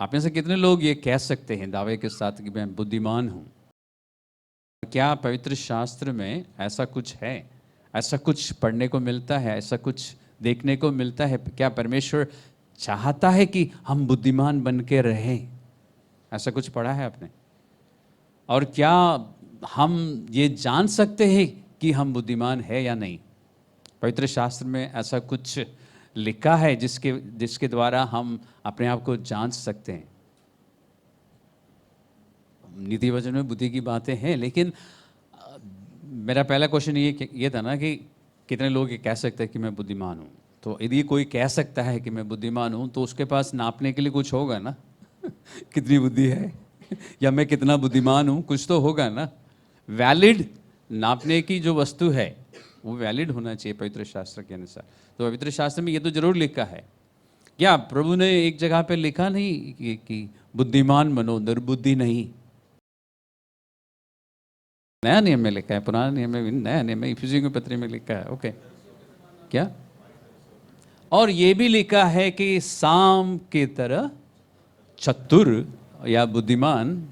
आप में से कितने लोग ये कह सकते हैं दावे के साथ कि मैं बुद्धिमान हूँ? क्या पवित्र शास्त्र में ऐसा कुछ है? ऐसा कुछ पढ़ने को मिलता है? ऐसा कुछ देखने को मिलता है? क्या परमेश्वर चाहता है कि हम बुद्धिमान बन के रहें? ऐसा कुछ पढ़ा है आपने? और क्या हम ये जान सकते हैं कि हम बुद्धिमान है या नहीं? पवित्र शास्त्र में ऐसा कुछ लिखा है जिसके द्वारा हम अपने आप को जांच सकते हैं? नीति वचन में बुद्धि की बातें हैं, लेकिन मेरा पहला क्वेश्चन ये था ना कि कितने लोग ये कह सकते हैं कि मैं बुद्धिमान हूँ? तो यदि कोई कह सकता है कि मैं बुद्धिमान हूँ तो उसके पास नापने के लिए कुछ होगा ना कितनी बुद्धि है या मैं कितना बुद्धिमान हूँ, कुछ तो होगा ना। वैलिड नापने की जो वस्तु है वो वैलिड होना चाहिए पवित्र शास्त्र के अनुसार। तो पवित्र शास्त्र में ये तो जरूर लिखा है। क्या प्रभु ने एक जगह पे लिखा नहीं कि बुद्धिमान बनो, निर्बुद्धि नहीं? नया नियम में लिखा है, पुराने नियम में भी, नया नियम में इफिसियों के पत्र में लिखा है। ओके, क्या? और ये भी लिखा है कि सांप की तरह चतुर या बुद्धिमान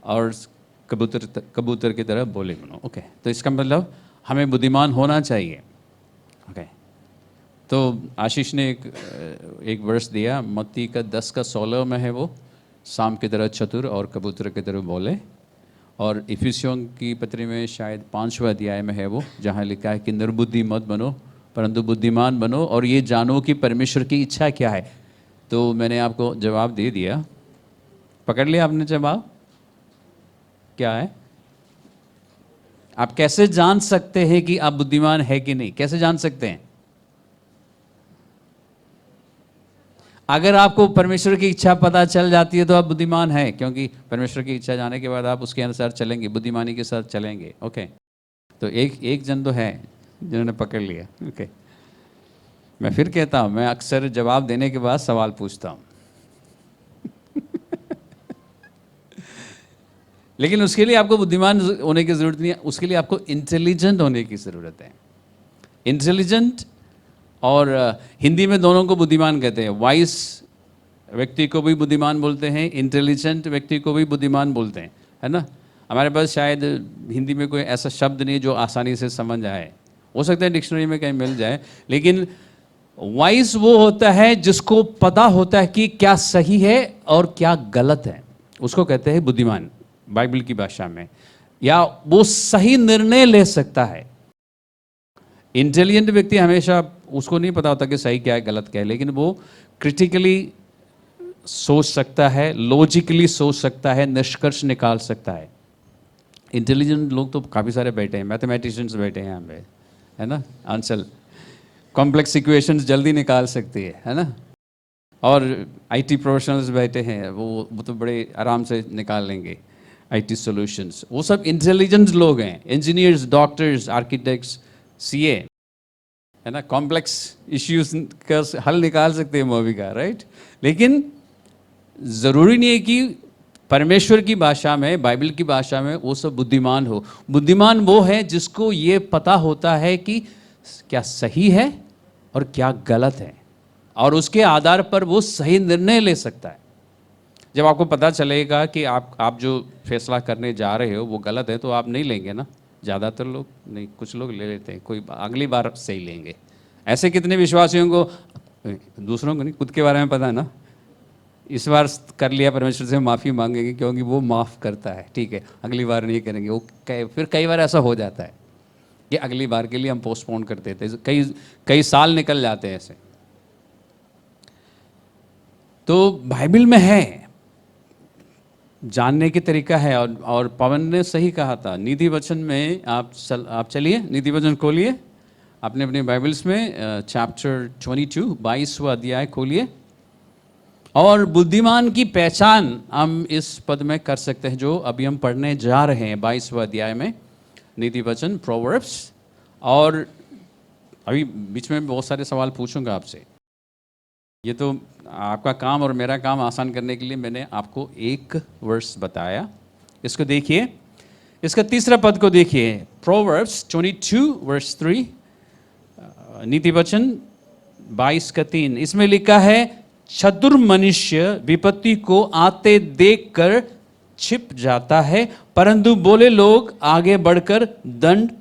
और कबूतर की तरह बोले बनो। ओके, तो इसका मतलब हमें बुद्धिमान होना चाहिए। ओके, तो आशीष ने एक वर्ष दिया, मत्ती का 10:16 में है वो, सांप की तरह चतुर और कबूतर की तरह बोले। और इफिसियों की पत्री में शायद 5वां अध्याय में है वो, जहाँ लिखा है कि निर्बुद्धि मत बनो परंतु बुद्धिमान बनो और ये जानो कि परमेश्वर की इच्छा क्या है। तो मैंने आपको जवाब दे दिया, पकड़ लिया आपने जवाब? क्या है? आप कैसे जान सकते हैं कि आप बुद्धिमान है कि नहीं? कैसे जान सकते हैं? अगर आपको परमेश्वर की इच्छा पता चल जाती है तो आप बुद्धिमान हैं, क्योंकि परमेश्वर की इच्छा जाने के बाद आप उसके अनुसार चलेंगे, बुद्धिमानी के साथ चलेंगे। ओके, तो एक जन तो है जिन्होंने पकड़ लिया। ओके, मैं फिर कहता हूँ, मैं अक्सर जवाब देने के बाद सवाल पूछता हूँ लेकिन उसके लिए आपको बुद्धिमान होने की जरूरत नहीं है, उसके लिए आपको इंटेलिजेंट होने की जरूरत है। इंटेलिजेंट और हिंदी में दोनों को बुद्धिमान कहते हैं। वाइस व्यक्ति को भी बुद्धिमान बोलते हैं, इंटेलिजेंट व्यक्ति को भी बुद्धिमान बोलते हैं, है ना। हमारे पास शायद हिंदी में कोई ऐसा शब्द नहीं जो आसानी से समझ आए, हो सकता है डिक्शनरी में कहीं मिल जाए, लेकिन वाइस वो होता है जिसको पता होता है कि क्या सही है और क्या गलत है, उसको कहते हैं बुद्धिमान बाइबल की भाषा में। या वो सही निर्णय ले सकता है। इंटेलिजेंट व्यक्ति हमेशा उसको नहीं पता होता कि सही क्या है गलत क्या है, लेकिन वो क्रिटिकली सोच सकता है, लॉजिकली सोच सकता है, निष्कर्ष निकाल सकता है। इंटेलिजेंट लोग तो काफ़ी सारे बैठे हैं, मैथमेटिशियंस बैठे हैं यहाँ पे, है ना। आंसर कॉम्प्लेक्स इक्वेशंस जल्दी निकाल सकती है ना। और आईटी प्रोफेशनल्स बैठे हैं, वो तो बड़े आराम से निकाल लेंगे आईटी सॉल्यूशंस। वो सब इंटेलिजेंट लोग हैं, इंजीनियर्स, डॉक्टर्स, आर्किटेक्ट्स, सीए, है ना। कॉम्प्लेक्स इश्यूज का हल निकाल सकते हैं मूवी का, राइट। लेकिन ज़रूरी नहीं है कि परमेश्वर की भाषा में, बाइबल की भाषा में वो सब बुद्धिमान हो। बुद्धिमान वो है जिसको ये पता होता है कि क्या सही है और क्या गलत है, और उसके आधार पर वो सही निर्णय ले सकता है। जब आपको पता चलेगा कि आप जो फैसला करने जा रहे हो वो गलत है तो आप नहीं लेंगे ना। ज़्यादातर लोग नहीं, कुछ लोग ले लेते हैं, कोई अगली बार सही लेंगे। ऐसे कितने विश्वासियों को, दूसरों को नहीं, खुद के बारे में पता है ना, इस बार कर लिया, परमेश्वर से माफ़ी मांगेंगे क्योंकि वो माफ़ करता है, ठीक है, अगली बार नहीं करेंगे। वो फिर कई बार ऐसा हो जाता है कि अगली बार के लिए हम पोस्टपोन कर देते हैं, कई साल निकल जाते हैं ऐसे। तो बाइबल में है, जानने की तरीका है। और पवन ने सही कहा था, नीति वचन में आप चलिए, नीति वचन खोलिए अपने अपने बाइबल्स में, चैप्टर 22, 22वां अध्याय खोलिए। और बुद्धिमान की पहचान हम इस पद में कर सकते हैं जो अभी हम पढ़ने जा रहे हैं, 22वां अध्याय में नीति वचन, प्रोवर्ब्स। और अभी बीच में बहुत सारे सवाल पूछूंगा आपसे। ये तो आपका काम और मेरा काम आसान करने के लिए मैंने आपको एक वर्स बताया। इसको देखिए, इसका तीसरा पद को देखिए, प्रोवर्ब्स 22:3, नीति वचन 22 का 3। इसमें लिखा है, चतुर मनुष्य विपत्ति को आते देखकर छिप जाता है, परंतु बोले लोग आगे बढ़कर दंड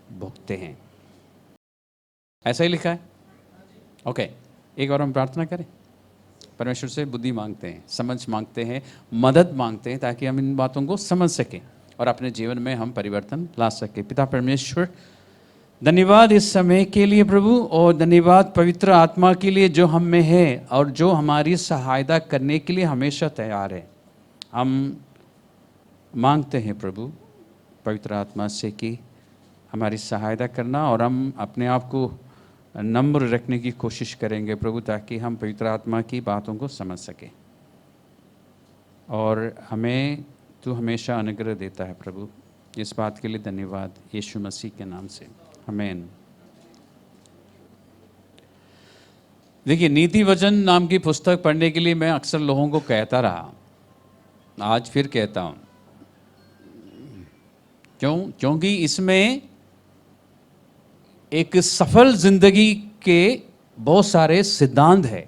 भुगतते हैं। ऐसा ही लिखा है। ओके, एक बार हम प्रार्थना करें। परमेश्वर से बुद्धि मांगते हैं, समझ मांगते हैं, मदद मांगते हैं, ताकि हम इन बातों को समझ सकें और अपने जीवन में हम परिवर्तन ला सकें। पिता परमेश्वर, धन्यवाद इस समय के लिए प्रभु, और धन्यवाद पवित्र आत्मा के लिए जो हम में है और जो हमारी सहायता करने के लिए हमेशा तैयार है। हम मांगते हैं प्रभु पवित्र आत्मा से कि हमारी सहायता करना, और हम अपने आप को नम्र रखने की कोशिश करेंगे प्रभु, ताकि हम पवित्र आत्मा की बातों को समझ सकें। और हमें तू हमेशा अनुग्रह देता है प्रभु, इस बात के लिए धन्यवाद, यीशु मसीह के नाम से, आमीन। देखिए, नीति वचन नाम की पुस्तक पढ़ने के लिए मैं अक्सर लोगों को कहता रहा, आज फिर कहता हूँ। क्योंकि इसमें एक सफल जिंदगी के बहुत सारे सिद्धांत है।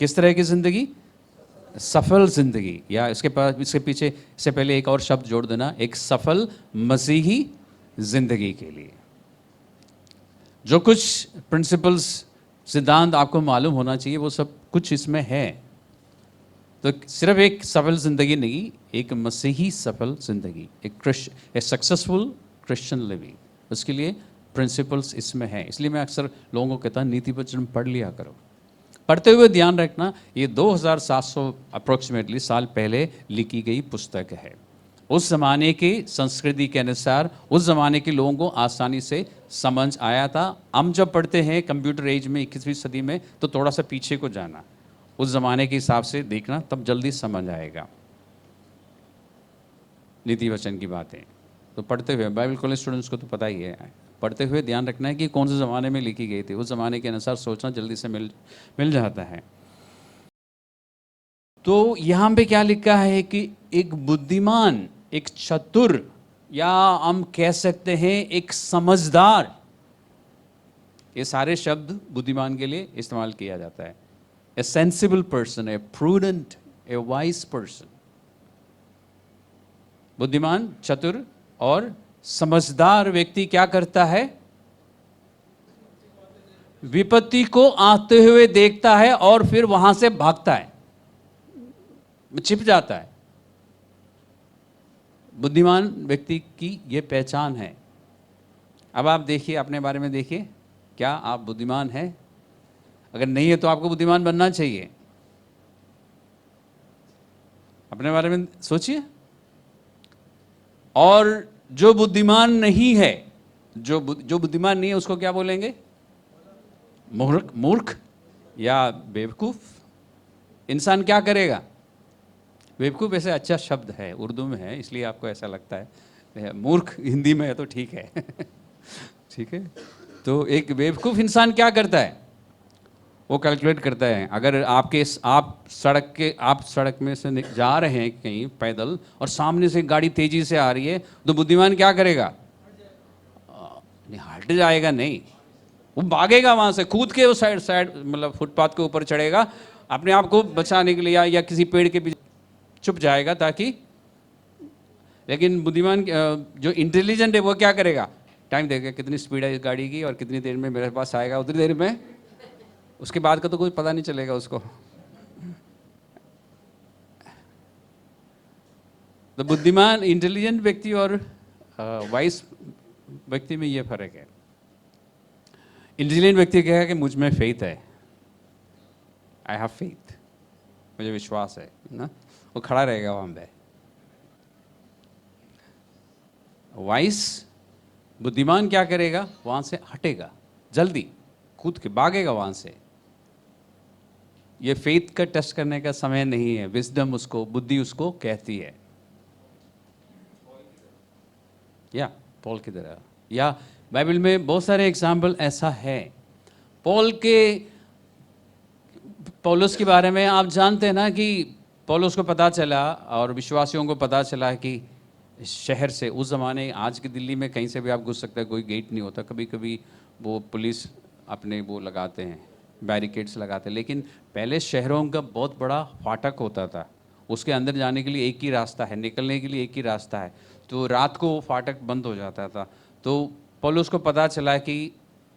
किस तरह की जिंदगी? सफल जिंदगी, या इसके पीछे इससे पहले एक और शब्द जोड़ देना, एक सफल मसीही जिंदगी के लिए जो कुछ प्रिंसिपल्स, सिद्धांत आपको मालूम होना चाहिए, वो सब कुछ इसमें है। तो सिर्फ एक सफल जिंदगी नहीं, एक मसीही सफल जिंदगी, एक सक्सेसफुल क्रिश्चियन लिविंग, उसके लिए प्रिंसिपल्स इसमें है। इसलिए मैं अक्सर लोगों को कहता हूँ नीति वचन पढ़ लिया करो। पढ़ते हुए ध्यान रखना, ये 2700 अप्रोक्सीमेटली साल पहले लिखी गई पुस्तक है। उस ज़माने की संस्कृति के अनुसार उस ज़माने के लोगों को आसानी से समझ आया था। हम जब पढ़ते हैं कंप्यूटर एज में 21वीं सदी में, तो थोड़ा सा पीछे को जाना, उस ज़माने के हिसाब से देखना, तब जल्दी समझ आएगा नीति वचन की बातें। तो पढ़ते हुए, बाइबल कॉलेज स्टूडेंट्स को तो पता ही है, पढ़ते हुए ध्यान रखना है कि कौन से ज़माने में लिखी गई थी, उस ज़माने के अनुसार सोचना जल्दी से मिल जाता है। तो यहाँ पे क्या लिखा है कि एक बुद्धिमान, एक चतुर, या हम कह सकते हैं एक समझदार, ये सारे शब्द बुद्धिमान के लिए इस्तेमाल किया जाता है। ए सेंसिबल पर्सन, ए प्रूडेंट, ए वाइज पर्सन। बुद्धिमान, चतुर और समझदार व्यक्ति क्या करता है? विपत्ति को आते हुए देखता है और फिर वहां से भागता है, छिप जाता है। बुद्धिमान व्यक्ति की यह पहचान है। अब आप देखिए, अपने बारे में देखिए, क्या आप बुद्धिमान हैं? अगर नहीं है तो आपको बुद्धिमान बनना चाहिए। अपने बारे में सोचिए। और जो बुद्धिमान नहीं है, जो बुद्धिमान नहीं है, उसको क्या बोलेंगे? मूर्ख या बेवकूफ। इंसान क्या करेगा? बेवकूफ ऐसे अच्छा शब्द है, उर्दू में है, इसलिए आपको ऐसा लगता है। मूर्ख हिंदी में है तो ठीक है ठीक है। तो एक बेवकूफ इंसान क्या करता है? वो कैलकुलेट करता है। अगर आप सड़क में से जा रहे हैं कहीं पैदल, और सामने से गाड़ी तेजी से आ रही है, तो बुद्धिमान क्या करेगा? हट जाएगा नहीं, वो भागेगा वहां से, कूद के वो साइड मतलब फुटपाथ के ऊपर चढ़ेगा, अपने आप को बचाने के लिए, या किसी पेड़ के पीछे छुप जाएगा ताकि। लेकिन बुद्धिमान, जो इंटेलिजेंट है, वो क्या करेगा? टाइम देखेगा, कितनी स्पीड है इस गाड़ी की और कितनी देर में मेरे पास आएगा, उतनी देर में। उसके बाद का तो कोई पता नहीं चलेगा उसको। तो बुद्धिमान, इंटेलिजेंट व्यक्ति और वाइस व्यक्ति में ये फर्क है। इंटेलिजेंट व्यक्ति कहेगा कि मुझ में फेथ है, आई हैव फेथ, मुझे विश्वास है ना, वो खड़ा रहेगा वहां पे। वाइस, बुद्धिमान क्या करेगा? वहां से हटेगा, जल्दी कूद के भागेगा वहां से। ये फेथ का टेस्ट करने का समय नहीं है, विजडम उसको, बुद्धि उसको कहती है। या पॉल की तरह, या बाइबल में बहुत सारे एग्जाम्पल ऐसा है। पौलुस के बारे में आप जानते हैं ना, कि पौलुस को पता चला और विश्वासियों को पता चला कि शहर से, उस ज़माने, आज की दिल्ली में कहीं से भी आप घुस सकते हैं, कोई गेट नहीं होता। कभी कभी वो पुलिस अपने वो लगाते हैं, बैरिकेड्स लगाते, लेकिन पहले शहरों का बहुत बड़ा फाटक होता था, उसके अंदर जाने के लिए एक ही रास्ता है, निकलने के लिए एक ही रास्ता है, तो रात को वो फाटक बंद हो जाता था। तो पौलुस को पता चला कि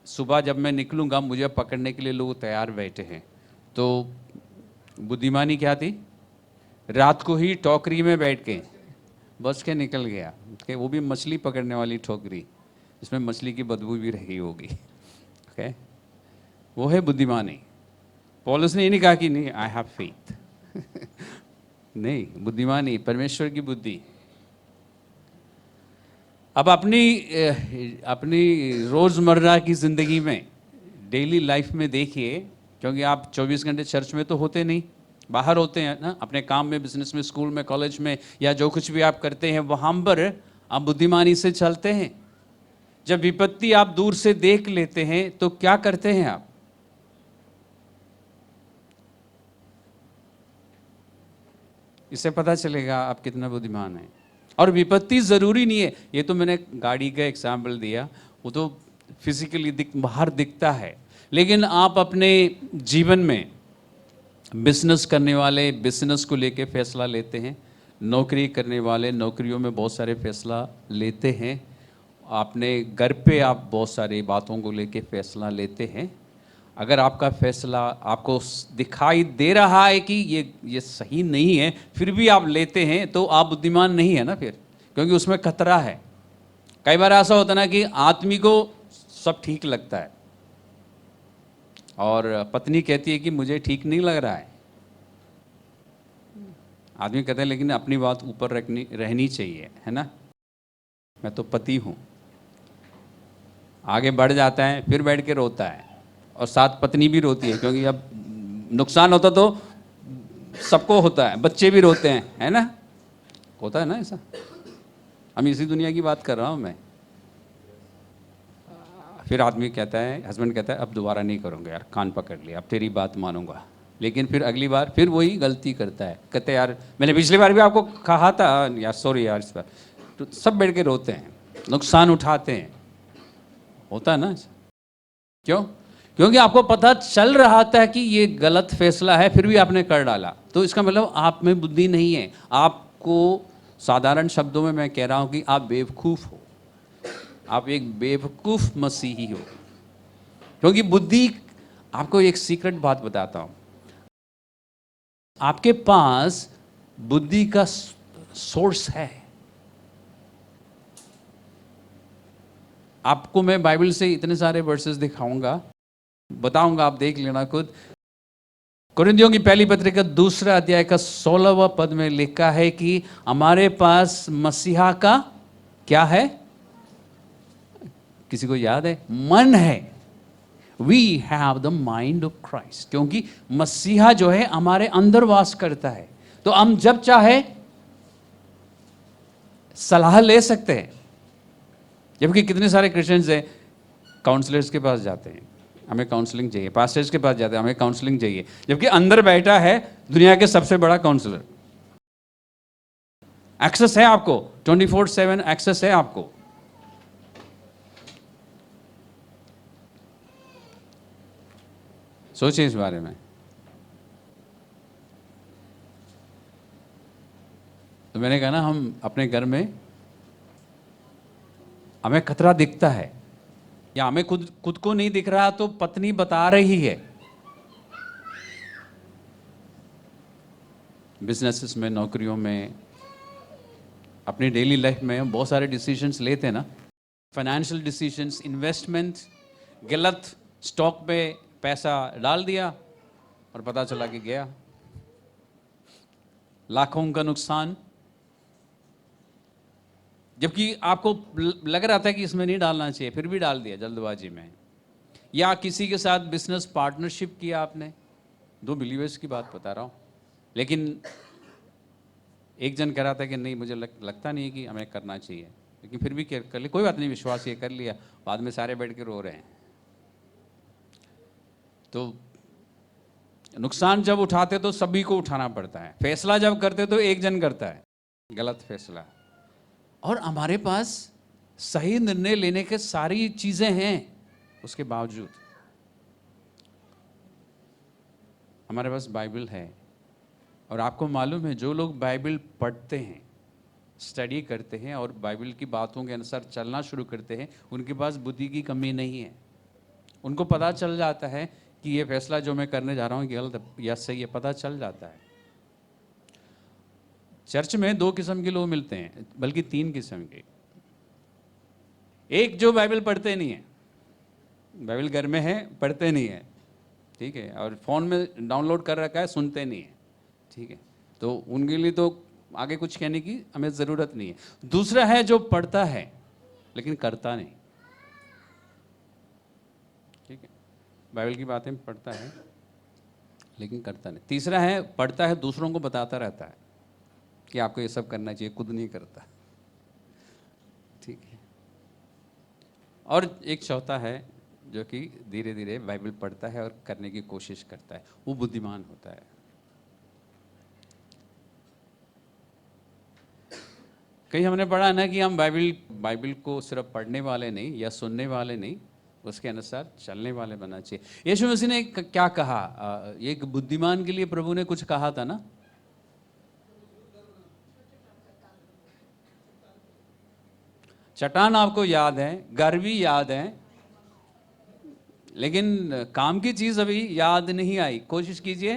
सुबह जब मैं निकलूँगा मुझे पकड़ने के लिए लोग तैयार बैठे हैं। तो बुद्धिमानी क्या थी? रात को ही टोकरी में बैठ के बच के निकल गया, कि वो भी मछली पकड़ने वाली टोकरी, जिसमें मछली की बदबू भी रही होगी। ओके, वो है बुद्धिमानी। पौलुस ने ये नहीं कहा कि नहीं आई हैव फेथ नहीं, बुद्धिमानी परमेश्वर की बुद्धि। अब अपनी रोज़मर्रा की ज़िंदगी में, डेली लाइफ में देखिए, क्योंकि आप 24 घंटे चर्च में तो होते नहीं, बाहर होते हैं ना, अपने काम में, बिजनेस में, स्कूल में, कॉलेज में, या जो कुछ भी आप करते हैं वहाँ पर आप बुद्धिमानी से चलते हैं। जब विपत्ति आप दूर से देख लेते हैं तो क्या करते हैं आप? इससे पता चलेगा आप कितना बुद्धिमान हैं। और विपत्ति ज़रूरी नहीं है, ये तो मैंने गाड़ी का एग्जाम्पल दिया, वो तो फिजिकली बाहर दिखता है, लेकिन आप अपने जीवन में बिजनेस करने वाले बिजनेस को लेके फैसला लेते हैं, नौकरी करने वाले नौकरियों में बहुत सारे फैसला लेते हैं, अपने घर पे आप बहुत सारी बातों को लेके फैसला लेते हैं। अगर आपका फैसला आपको दिखाई दे रहा है कि ये सही नहीं है, फिर भी आप लेते हैं, तो आप बुद्धिमान नहीं है ना फिर, क्योंकि उसमें खतरा है। कई बार ऐसा होता है ना कि आदमी को सब ठीक लगता है और पत्नी कहती है कि मुझे ठीक नहीं लग रहा है। आदमी कहते हैं लेकिन अपनी बात ऊपर रहनी चाहिए, है ना, मैं तो पति हूँ। आगे बढ़ जाता है, फिर बैठ के रोता है, और साथ पत्नी भी रोती है, क्योंकि अब नुकसान होता तो सबको होता है, बच्चे भी रोते हैं, है ना, होता है ना ऐसा। हम इसी दुनिया की बात कर रहा हूँ मैं। फिर आदमी कहता है, हस्बैंड कहता है अब दोबारा नहीं करूँगा यार, कान पकड़ लिया, अब तेरी बात मानूंगा। लेकिन फिर अगली बार फिर वही गलती करता है, कहते हैं यार मैंने पिछली बार भी आपको कहा था यार, सॉरी यार, इस बार। तो सब बैठ के रोते हैं, नुकसान उठाते हैं, होता है ना ऐसा। क्यों? क्योंकि आपको पता चल रहा था कि ये गलत फैसला है, फिर भी आपने कर डाला। तो इसका मतलब आप में बुद्धि नहीं है। आपको साधारण शब्दों में मैं कह रहा हूं कि आप बेवकूफ़ हो, आप एक बेवकूफ़ मसीही हो। क्योंकि बुद्धि, आपको एक सीक्रेट बात बताता हूं, आपके पास बुद्धि का सोर्स है। आपको मैं बाइबल से इतने सारे वर्सेस दिखाऊंगा, बताऊंगा, आप देख लेना खुद। कुरिन्थियों की पहली पत्रिका 2 अध्याय का 16वां पद में लिखा है कि हमारे पास मसीहा का क्या है? किसी को याद है? मन है। We have the mind of Christ. क्योंकि मसीहा जो है हमारे अंदर वास करता है, तो हम जब चाहे सलाह ले सकते हैं। जबकि कितने सारे क्रिश्चियंस हैं, काउंसलर्स के पास जाते हैं, हमें काउंसलिंग चाहिए, पास्टर्स के पास जाते हैं, हमें काउंसलिंग चाहिए, जबकि अंदर बैठा है दुनिया के सबसे बड़ा काउंसलर। एक्सेस है आपको, 24/7 एक्सेस है आपको। सोचिए इस बारे में। तो मैंने कहा ना, हम अपने घर में हमें खतरा दिखता है, या हमें खुद को नहीं दिख रहा, तो पत्नी बता रही है। बिजनेसेस में, नौकरियों में, अपनी डेली लाइफ में हम बहुत सारे डिसीजंस लेते हैं ना, फाइनेंशियल डिसीजंस, इन्वेस्टमेंट, गलत स्टॉक पे पैसा डाल दिया और पता चला कि गया, लाखों का नुकसान। जबकि आपको लग रहा था कि इसमें नहीं डालना चाहिए, फिर भी डाल दिया जल्दबाजी में। या किसी के साथ बिजनेस पार्टनरशिप किया आपने, 2 बिलीवर्स की बात बता रहा हूँ, लेकिन एक जन कह रहा था कि नहीं मुझे लगता नहीं है कि हमें करना चाहिए, लेकिन फिर भी कर लिया, कोई बात नहीं, विश्वास ये कर लिया, बाद में सारे बैठ के रो रहे हैं। तो नुकसान जब उठाते तो सभी को उठाना पड़ता है, फैसला जब करते तो एक जन करता है गलत फैसला। और हमारे पास सही निर्णय लेने के सारी चीज़ें हैं, उसके बावजूद हमारे पास बाइबल है, और आपको मालूम है जो लोग बाइबल पढ़ते हैं, स्टडी करते हैं और बाइबल की बातों के अनुसार चलना शुरू करते हैं, उनके पास बुद्धि की कमी नहीं है। उनको पता चल जाता है कि ये फैसला जो मैं करने जा रहा हूँ गलत या सही है, पता चल जाता है। चर्च में 2 किस्म के लोग मिलते हैं, बल्कि 3 किस्म के। एक जो बाइबल पढ़ते नहीं है, बाइबल घर में है पढ़ते नहीं है, ठीक है, और फ़ोन में डाउनलोड कर रखा है, सुनते नहीं है, ठीक है, तो उनके लिए तो आगे कुछ कहने की हमें ज़रूरत नहीं है। दूसरा है जो पढ़ता है लेकिन करता नहीं, ठीक है, बाइबल की बातें पढ़ता है लेकिन करता नहीं। तीसरा है पढ़ता है, दूसरों को बताता रहता है कि आपको ये सब करना चाहिए, खुद नहीं करता, ठीक है। और एक चौथा है जो कि धीरे धीरे बाइबल पढ़ता है और करने की कोशिश करता है, वो बुद्धिमान होता है। कहीं हमने पढ़ा ना कि हम बाइबल को सिर्फ पढ़ने वाले नहीं या सुनने वाले नहीं, उसके अनुसार चलने वाले बनना चाहिए। यीशु मसीह ने क्या कहा, एक बुद्धिमान के लिए प्रभु ने कुछ कहा था ना, चट्टान आपको याद है, घर भी याद है, लेकिन काम की चीज अभी याद नहीं आई। कोशिश कीजिए,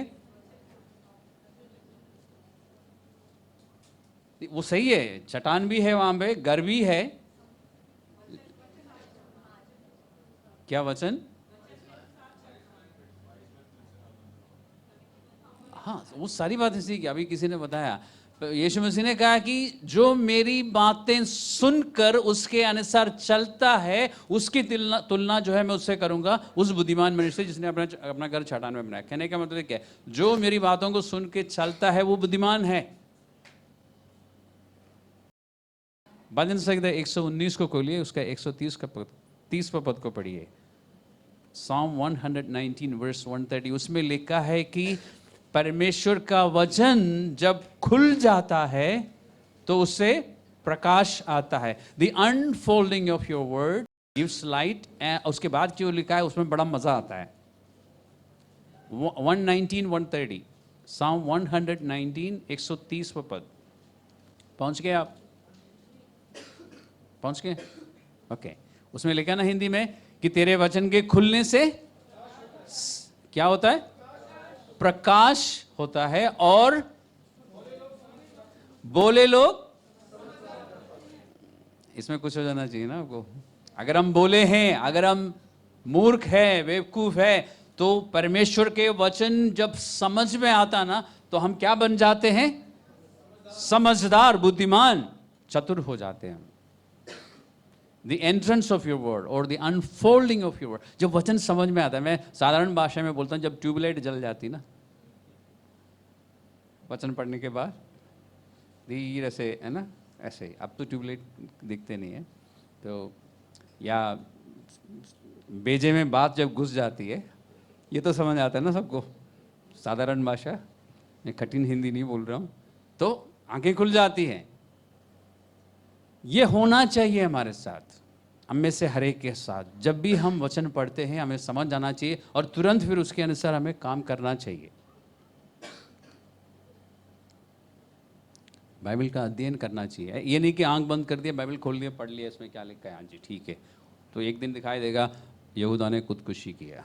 वो सही है, चट्टान भी है वहां पे, घर भी है, क्या वचन? हाँ, वो सारी बातें सीखी, अभी किसी ने बताया। तो यीशु मसीह ने कहा कि जो मेरी बातें सुनकर उसके अनुसार चलता है, उसकी तुलना तुलना जो है मैं उससे करूंगा, उस बुद्धिमान मनुष्य से जिसने अपना अपना घर चट्टान में बनाया। कहने का मतलब क्या है, जो मेरी बातों को सुन के चलता है वो बुद्धिमान है। भजन संहिता 119 को खोलिए, उसका 130 का पद, 30 पद को पढ़िए। Psalm 119 वर्स 130, उसमें लिखा है कि परमेश्वर का वचन जब खुल जाता है तो उससे प्रकाश आता है। The unfolding of your word gives light. उसके बाद जो लिखा है उसमें बड़ा मजा आता है। 119 130, Psalm 119 130 पद। पहुंच गए आप? पहुंच गए? ओके। उसमें लिखा ना हिंदी में कि तेरे वचन के खुलने से क्या होता है? प्रकाश होता है, और बोले लोग, इसमें कुछ हो जाना चाहिए ना आपको। अगर हम बोले हैं, अगर हम मूर्ख है, बेवकूफ है, तो परमेश्वर के वचन जब समझ में आता ना, तो हम क्या बन जाते हैं? समझदार, बुद्धिमान, चतुर हो जाते हैं। The entrance of your word और the unfolding of your word, जब वचन समझ में आता है, मैं साधारण भाषा में बोलता हूँ, जब ट्यूबलाइट जल जाती ना वचन पढ़ने के बाद, धीरे से, है ना, ऐसे ही। अब तो ट्यूबलाइट दिखते नहीं है, तो या बेजे में बात जब घुस जाती है, ये तो समझ आता है ना सबको, साधारण भाषा, मैं कठिन हिंदी नहीं बोल रहा हूँ, तो आंखें खुल जाती हैं। ये होना चाहिए हमारे साथ, हम में से हर एक के साथ। जब भी हम वचन पढ़ते हैं हमें समझ जाना चाहिए और तुरंत फिर उसके अनुसार हमें काम करना चाहिए। बाइबल का अध्ययन करना चाहिए। ये नहीं कि आंख बंद कर दिया, बाइबल खोल लिया, पढ़ लिया, इसमें क्या लिखा है, हाँ जी ठीक है, तो एक दिन दिखाई देगा यहूदा ने खुदकुशी किया,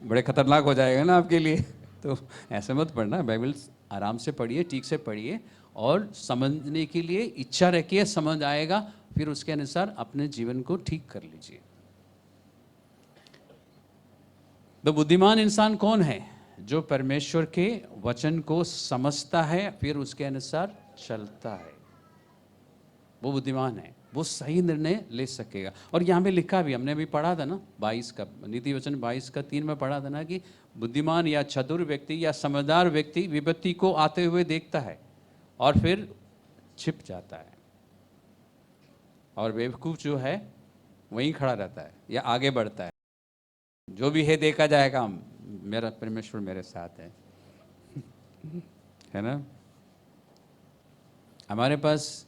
बड़े खतरनाक हो जाएगा ना आपके लिए। तो ऐसे मत पढ़ना, बाइबल आराम से पढ़िए, ठीक से पढ़िए, और समझने के लिए इच्छा रखिए, समझ आएगा, फिर उसके अनुसार अपने जीवन को ठीक कर लीजिए। तो बुद्धिमान इंसान कौन है? जो परमेश्वर के वचन को समझता है, फिर उसके अनुसार चलता है, वो बुद्धिमान है, वो सही निर्णय ले सकेगा। और यहाँ पे लिखा भी, हमने भी पढ़ा था ना 22 का, नीति वचन 22 का 3 में पढ़ा था ना कि बुद्धिमान या चतुर व्यक्ति या समझदार व्यक्ति विपत्ति को आते हुए देखता है और फिर छिप जाता है, और बेवकूफ जो है वहीं खड़ा रहता है या आगे बढ़ता है, जो भी है देखा जाएगा, मेरा परमेश्वर मेरे साथ है ना। हमारे पास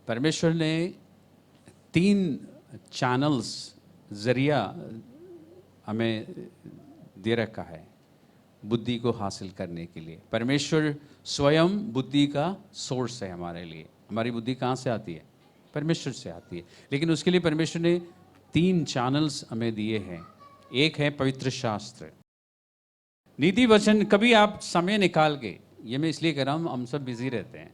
परमेश्वर ने 3 चैनल्स, जरिया हमें दे रखा है बुद्धि को हासिल करने के लिए। परमेश्वर स्वयं बुद्धि का सोर्स है हमारे लिए। हमारी बुद्धि कहाँ से आती है? परमेश्वर से आती है। लेकिन उसके लिए परमेश्वर ने 3 चैनल्स हमें दिए हैं। एक है पवित्र शास्त्र, नीति वचन। कभी आप समय निकाल के, ये मैं इसलिए कह रहा हूँ, हम सब बिजी रहते हैं,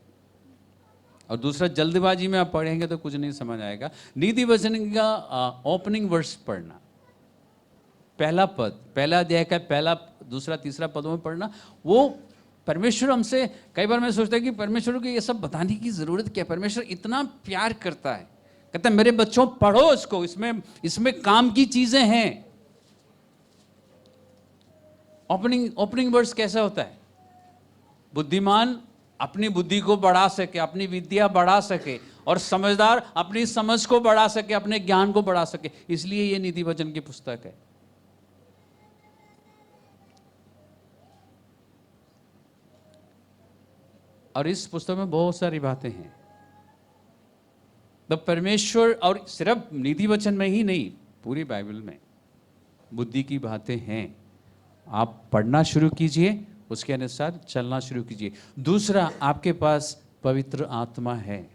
और दूसरा जल्दबाजी में आप पढ़ेंगे तो कुछ नहीं समझ आएगा। नीति वचन का ओपनिंग वर्स पढ़ना, पहला पद, पहला अध्याय का पहला, दूसरा, तीसरा पदों में पढ़ना, वो परमेश्वर हमसे, कई बार मैं सोचता हूँ कि परमेश्वर को ये सब बताने की जरूरत क्या? परमेश्वर इतना प्यार करता है, कहता है मेरे बच्चों पढ़ो इसको, इसमें काम की चीजें हैं। ओपनिंग वर्स कैसा होता है? बुद्धिमान अपनी बुद्धि को बढ़ा सके, अपनी विद्या बढ़ा सके, और समझदार अपनी समझ को बढ़ा सके, अपने ज्ञान को बढ़ा सके। इसलिए ये नीति वचन की पुस्तक है। और इस पुस्तक में बहुत सारी बातें हैं। तो परमेश्वर, और सिर्फ नीति वचन में ही नहीं, पूरी बाइबल में बुद्धि की बातें हैं। आप पढ़ना शुरू कीजिए, उसके अनुसार चलना शुरू कीजिए। दूसरा, आपके पास पवित्र आत्मा है।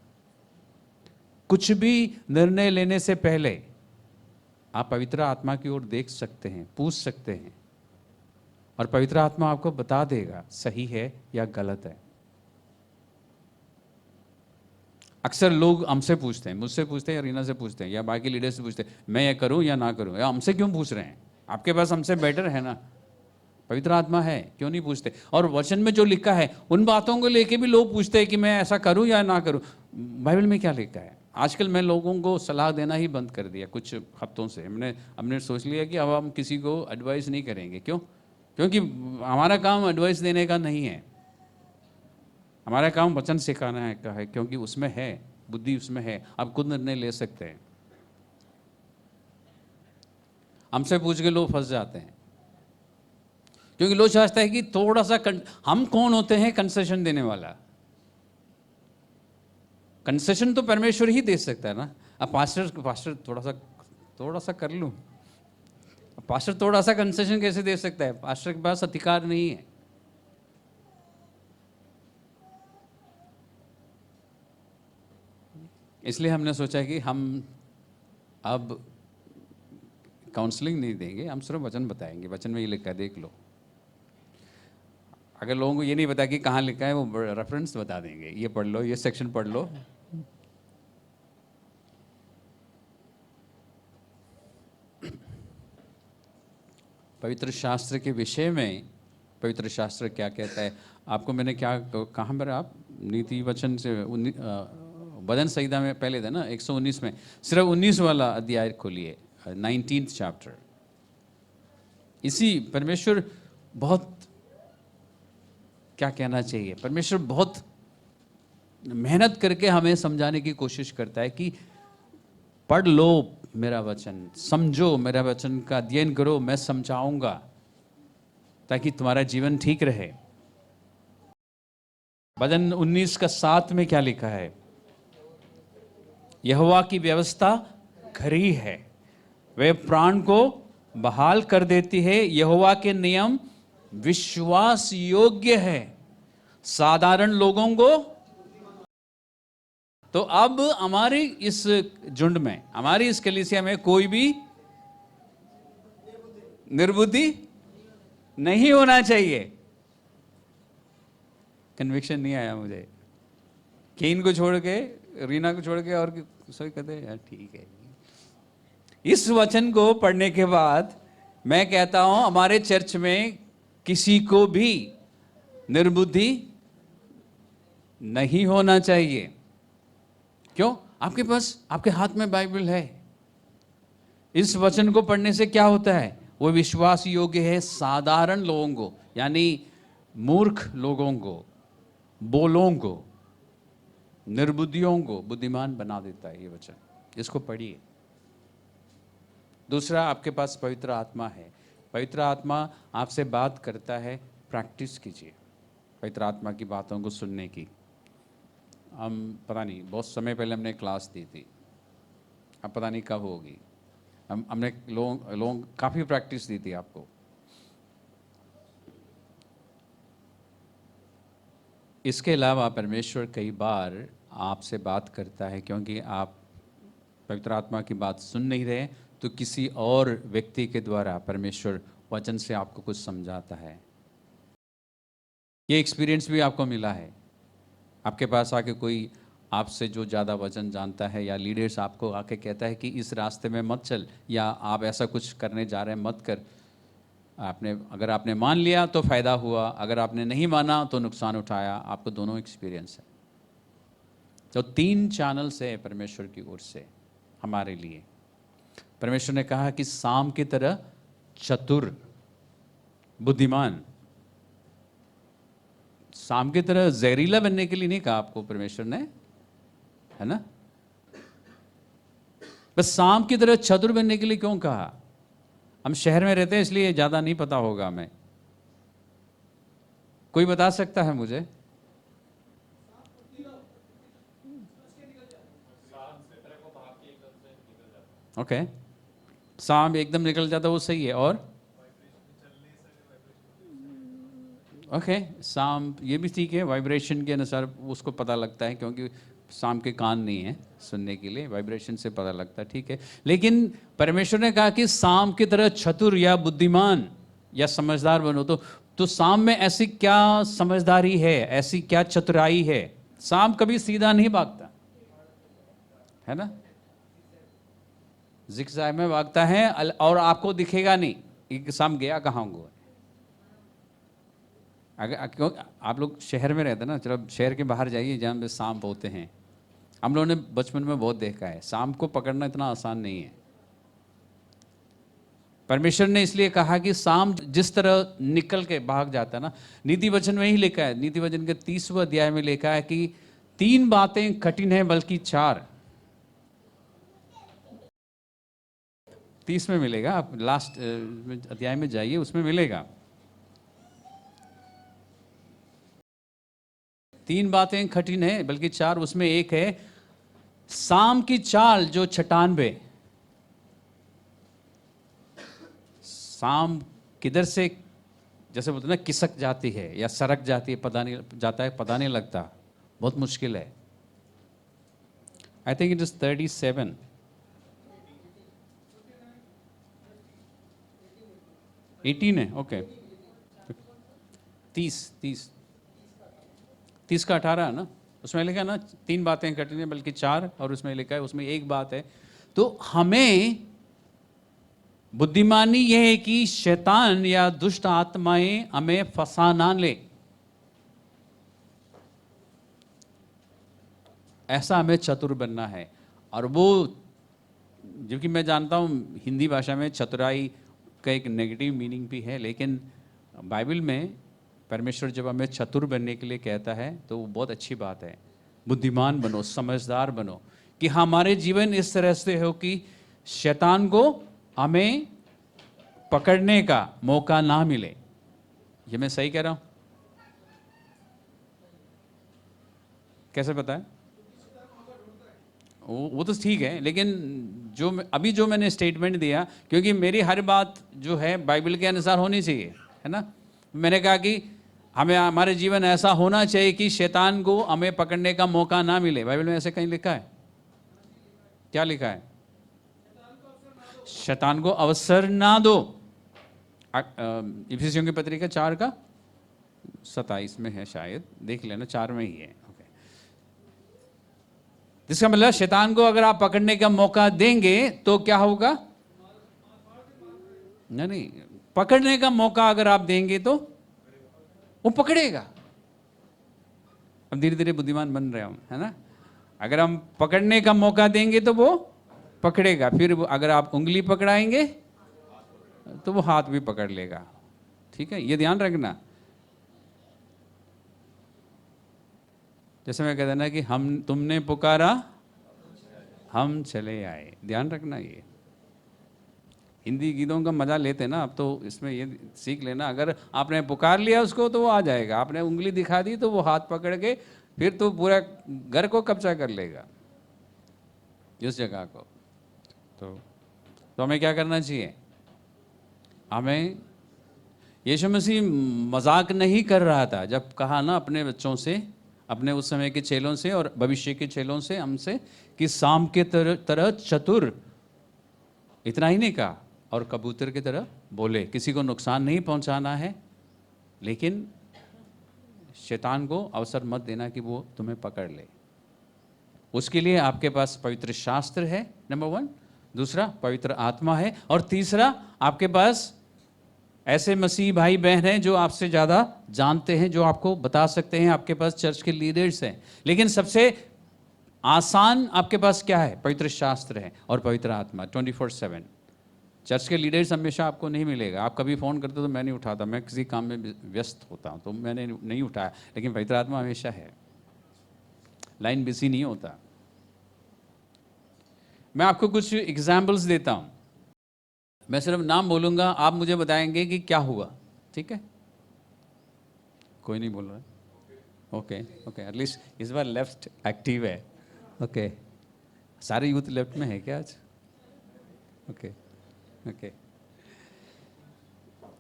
कुछ भी निर्णय लेने से पहले आप पवित्र आत्मा की ओर देख सकते हैं, पूछ सकते हैं, और पवित्र आत्मा आपको बता देगा सही है या गलत है। अक्सर लोग हमसे पूछते हैं, मुझसे पूछते हैं, रीना से पूछते हैं, या बाकी लीडर से पूछते हैं, मैं ये करूं या ना करूं। या हमसे क्यों पूछ रहे हैं? आपके पास हमसे बेटर है ना, पवित्र आत्मा है, क्यों नहीं पूछते? और वचन में जो लिखा है उन बातों को लेके भी लोग पूछते हैं कि मैं ऐसा करूं या ना करूं। बाइबल में क्या लिखा है? आजकल मैं लोगों को सलाह देना ही बंद कर दिया। कुछ हफ्तों से हमने सोच लिया कि अब हम किसी को एडवाइस नहीं करेंगे। क्यों? क्योंकि हमारा काम एडवाइस देने का नहीं है, हमारा काम वचन सिखाना है का है, क्योंकि उसमें है बुद्धि, उसमें है, आप खुद निर्णय ले सकते हैं। हमसे पूछ के लोग फंस जाते हैं, क्योंकि लोग चाहते हैं कि थोड़ा सा हम कौन होते हैं कंसेशन देने वाला? कंसेशन तो परमेश्वर ही दे सकता है ना। अब पास्टर थोड़ा सा कर लूं, पास्टर थोड़ा सा कंसेशन कैसे दे सकता है? पास्टर के पास अधिकार नहीं है। इसलिए हमने सोचा कि हम अब काउंसलिंग नहीं देंगे, हम सिर्फ वचन बताएंगे। वचन में ये लिखा है, देख लो। अगर लोगों को ये नहीं पता कि कहाँ लिखा है, वो रेफरेंस बता देंगे, ये पढ़ लो, ये सेक्शन पढ़ लो। पवित्र शास्त्र के विषय में पवित्र शास्त्र क्या कहता है? आपको मैंने क्या कहाँ पर, आप नीति वचन से वचन संहिता में पहले था ना, 119 में, सिर्फ 19 वाला अध्याय खोलिए, 19th चैप्टर। इसी परमेश्वर बहुत, क्या कहना चाहिए, परमेश्वर बहुत मेहनत करके हमें समझाने की कोशिश करता है कि पढ़ लो मेरा वचन, समझो मेरा वचन का अध्ययन करो, मैं समझाऊंगा, ताकि तुम्हारा जीवन ठीक रहे। भजन 19 का 7 में क्या लिखा है? यहोवा की व्यवस्था खरी है, वे प्राण को बहाल कर देती है। यहोवा के नियम विश्वास योग्य है, साधारण लोगों को। तो अब हमारी इस झुंड में, हमारी इस कलीसिया में कोई भी निर्बुद्धि नहीं होना चाहिए। कन्विक्शन नहीं आया मुझे। केन को छोड़ के, रीना को छोड़ के, और सभी कहते हैं यार ठीक है। इस वचन को पढ़ने के बाद मैं कहता हूं हमारे चर्च में किसी को भी निर्बुद्धि नहीं होना चाहिए। क्यों? आपके पास, आपके हाथ में बाइबल है। इस वचन को पढ़ने से क्या होता है? वो विश्वास योग्य है साधारण लोगों को, यानी मूर्ख लोगों को, बोलों को, निर्बुद्धियों को बुद्धिमान बना देता है ये वचन। इसको पढ़िए। दूसरा, आपके पास पवित्र आत्मा है। पवित्र आत्मा आपसे बात करता है, प्रैक्टिस कीजिए पवित्र आत्मा की बातों को सुनने की। हम पता नहीं, बहुत समय पहले हमने क्लास दी थी, अब पता नहीं कब होगी। हमने लोग काफ़ी प्रैक्टिस दी थी आपको। इसके अलावा परमेश्वर कई बार आपसे बात करता है, क्योंकि आप पवित्र आत्मा की बात सुन नहीं रहे, तो किसी और व्यक्ति के द्वारा परमेश्वर वचन से आपको कुछ समझाता है। ये एक्सपीरियंस भी आपको मिला है। आपके पास आके कोई आपसे जो ज़्यादा वचन जानता है या लीडर्स आपको आके कहता है कि इस रास्ते में मत चल, या आप ऐसा कुछ करने जा रहे हैं मत कर। अगर आपने मान लिया तो फ़ायदा हुआ, अगर आपने नहीं माना तो नुकसान उठाया। आपको दोनों एक्सपीरियंस है। तो 3 चैनल्स है परमेश्वर की ओर से हमारे लिए। परमेश्वर ने कहा कि सांप की तरह चतुर, बुद्धिमान। सांप की तरह जहरीला बनने के लिए नहीं कहा आपको परमेश्वर ने, है ना? बस सांप की तरह चतुर बनने के लिए क्यों कहा? हम शहर में रहते हैं इसलिए ज्यादा नहीं पता होगा हमें। कोई बता सकता है मुझे? ओके, सांप एकदम निकल जाता वो सही है। और ओके, सांप ये भी ठीक है, वाइब्रेशन के अनुसार उसको पता लगता है, क्योंकि सांप के कान नहीं है सुनने के लिए, वाइब्रेशन से पता लगता है, ठीक है। लेकिन परमेश्वर ने कहा कि सांप की तरह चतुर या बुद्धिमान या समझदार बनो। तो सांप में ऐसी क्या समझदारी है, ऐसी क्या चतुराई है? सांप कभी सीधा नहीं भागता, है ना? जिगजैग में भागता है और आपको दिखेगा नहीं कि सांप गया कहाँ हुआ। अगर क्यों आप लोग शहर में रहते हैं ना, चलो शहर के बाहर जाइए जहाँ पे सांप होते हैं। हम लोगों ने बचपन में बहुत देखा है, सांप को पकड़ना इतना आसान नहीं है। परमेश्वर ने इसलिए कहा कि सांप जिस तरह निकल के भाग जाता है ना, नीति वचन में ही लिखा है, नीति वचन के 30वें अध्याय में लिखा है कि 3 बातें कठिन है बल्कि 4। 30 में मिलेगा, आप लास्ट अध्याय में जाइए, उसमें मिलेगा। 3 बातें कठिन है बल्कि 4, उसमें एक है सांप की चाल जो चट्टान पे। सांप किधर से जैसे बोलते ना किसक जाती है या सरक जाती है, पता नहीं जाता है, पता नहीं लगता, बहुत मुश्किल है। आई थिंक इट इज 37, 18 है, ओके। 30 का 18 है ना, उसमें लिखा है ना 3 बातें कठिन है बल्कि 4, और उसमें लिखा है उसमें एक बात है। तो हमें बुद्धिमानी यह है कि शैतान या दुष्ट आत्माएं हमें फंसा ना ले। ऐसा हमें चतुर बनना है। और वो, जबकि मैं जानता हूँ हिंदी भाषा में चतुराई का एक नेगेटिव मीनिंग भी है, लेकिन बाइबल में परमेश्वर जब हमें चतुर बनने के लिए कहता है तो वो बहुत अच्छी बात है। बुद्धिमान बनो, समझदार बनो, कि हमारे जीवन इस तरह से हो कि शैतान को हमें पकड़ने का मौका ना मिले। ये मैं सही कह रहा हूं? कैसे पता है? वो तो ठीक है, लेकिन अभी जो मैंने स्टेटमेंट दिया, क्योंकि मेरी हर बात जो है बाइबल के अनुसार होनी चाहिए, है ना? मैंने कहा कि हमें हमारे जीवन ऐसा होना चाहिए कि शैतान को हमें पकड़ने का मौका ना मिले। बाइबल में ऐसे कहीं लिखा है? क्या लिखा है? शैतान को अवसर ना दो। इफिसियों की पत्री 4 का 27 में है शायद, देख लेना, 4 में ही है। ओके, जिसका मतलब शैतान को अगर आप पकड़ने का मौका देंगे तो क्या होगा? नहीं, पकड़ने का मौका अगर आप देंगे तो वो पकड़ेगा। अब धीरे धीरे बुद्धिमान बन रहे हम, है ना? अगर हम पकड़ने का मौका देंगे तो वो पकड़ेगा, फिर अगर आप उंगली पकड़ाएंगे तो वो हाथ भी पकड़ लेगा। ठीक है, ये ध्यान रखना। जैसे मैं कहता ना कि तुमने पुकारा हम चले आए, ध्यान रखना। ये हिंदी गीतों का मजा लेते ना, अब तो इसमें ये सीख लेना, अगर आपने पुकार लिया उसको तो वो आ जाएगा, आपने उंगली दिखा दी तो वो हाथ पकड़ के फिर तो पूरा घर को कब्जा कर लेगा, उस जगह को। तो हमें क्या करना चाहिए? हमें, यीशु मसीह मजाक नहीं कर रहा था जब कहा ना अपने बच्चों से अपने उस समय के चेलों से और भविष्य के चेलों से, हमसे, कि सांप के तरह चतुर, इतना ही नहीं कहा, और कबूतर की तरह बोले। किसी को नुकसान नहीं पहुंचाना है, लेकिन शैतान को अवसर मत देना कि वो तुम्हें पकड़ ले। उसके लिए आपके पास पवित्र शास्त्र है, नंबर 1, दूसरा पवित्र आत्मा है, और तीसरा आपके पास ऐसे मसीह भाई बहन हैं जो आपसे ज़्यादा जानते हैं, जो आपको बता सकते हैं। आपके पास चर्च के लीडर्स हैं। लेकिन सबसे आसान आपके पास क्या है? पवित्र शास्त्र है और पवित्र आत्मा 24/7। चर्च के लीडर्स हमेशा आपको नहीं मिलेगा। आप कभी फ़ोन करते तो मैं नहीं उठाता, मैं किसी काम में व्यस्त होता हूँ, तो मैंने नहीं उठाया। लेकिन पवित्र आत्मा हमेशा है, लाइन बिजी नहीं होता। मैं आपको कुछ एग्जाम्पल्स देता हूँ। मैं सिर्फ नाम बोलूँगा, आप मुझे बताएंगे कि क्या हुआ, ठीक है? कोई नहीं बोल रहा है? ओके ओके, एटलीस्ट इस बार लेफ्ट एक्टिव है। ओके, सारे यूथ लेफ्ट में है क्या आज? ओके ओके,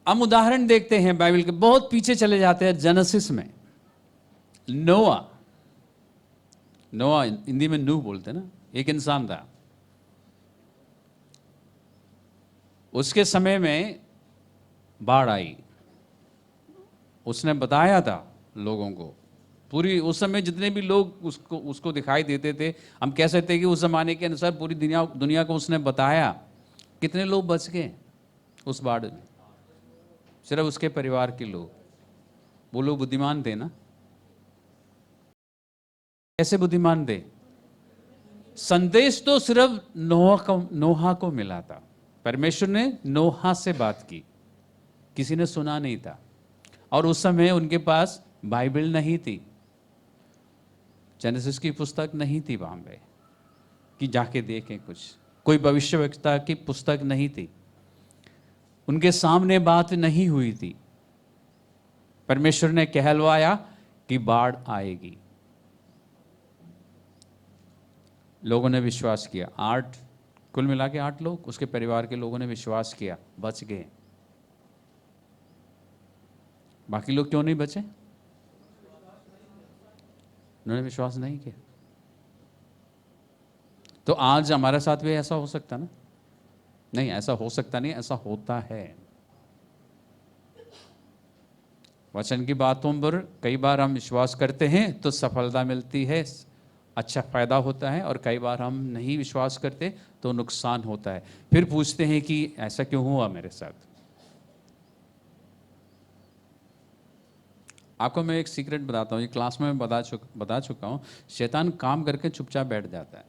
हम उदाहरण देखते हैं बाइबल के, बहुत पीछे चले जाते हैं जेनेसिस में। नोआ, नोआ हिंदी में नूह बोलते हैं ना, एक इंसान था। उसके समय में बाढ़ आई। उसने बताया था लोगों को, पूरी उस समय जितने भी लोग उसको उसको दिखाई देते थे, हम कह सकते हैं कि उस जमाने के अनुसार पूरी दुनिया को उसने बताया। कितने लोग बच गए उस बाढ़ में? सिर्फ उसके परिवार के लोग। वो लोग बुद्धिमान थे ना? कैसे बुद्धिमान थे? संदेश तो सिर्फ नोहा को मिला था। परमेश्वर ने नोहा से बात की, किसी ने सुना नहीं था। और उस समय उनके पास बाइबल नहीं थी, जेनेसिस की पुस्तक नहीं थी वहां पे कि जाके देखें कुछ, कोई भविष्यवक्ता की पुस्तक नहीं थी, उनके सामने बात नहीं हुई थी। परमेश्वर ने कहलवाया कि बाढ़ आएगी। लोगों ने विश्वास किया। 8, कुल मिला के 8 लोग, उसके परिवार के लोगों ने विश्वास किया, बच गए। बाकी लोग क्यों नहीं बचे? उन्होंने विश्वास नहीं किया। तो आज हमारे साथ भी ऐसा हो सकता ना? नहीं, ऐसा हो सकता नहीं, ऐसा होता है। वचन की बातों पर कई बार हम विश्वास करते हैं तो सफलता मिलती है, अच्छा फायदा होता है, और कई बार हम नहीं विश्वास करते तो नुकसान होता है। फिर पूछते हैं कि ऐसा क्यों हुआ मेरे साथ? आपको मैं एक सीक्रेट बताता हूँ, ये क्लास में मैं बता चुका हूँ। शैतान काम करके चुपचाप बैठ जाता है,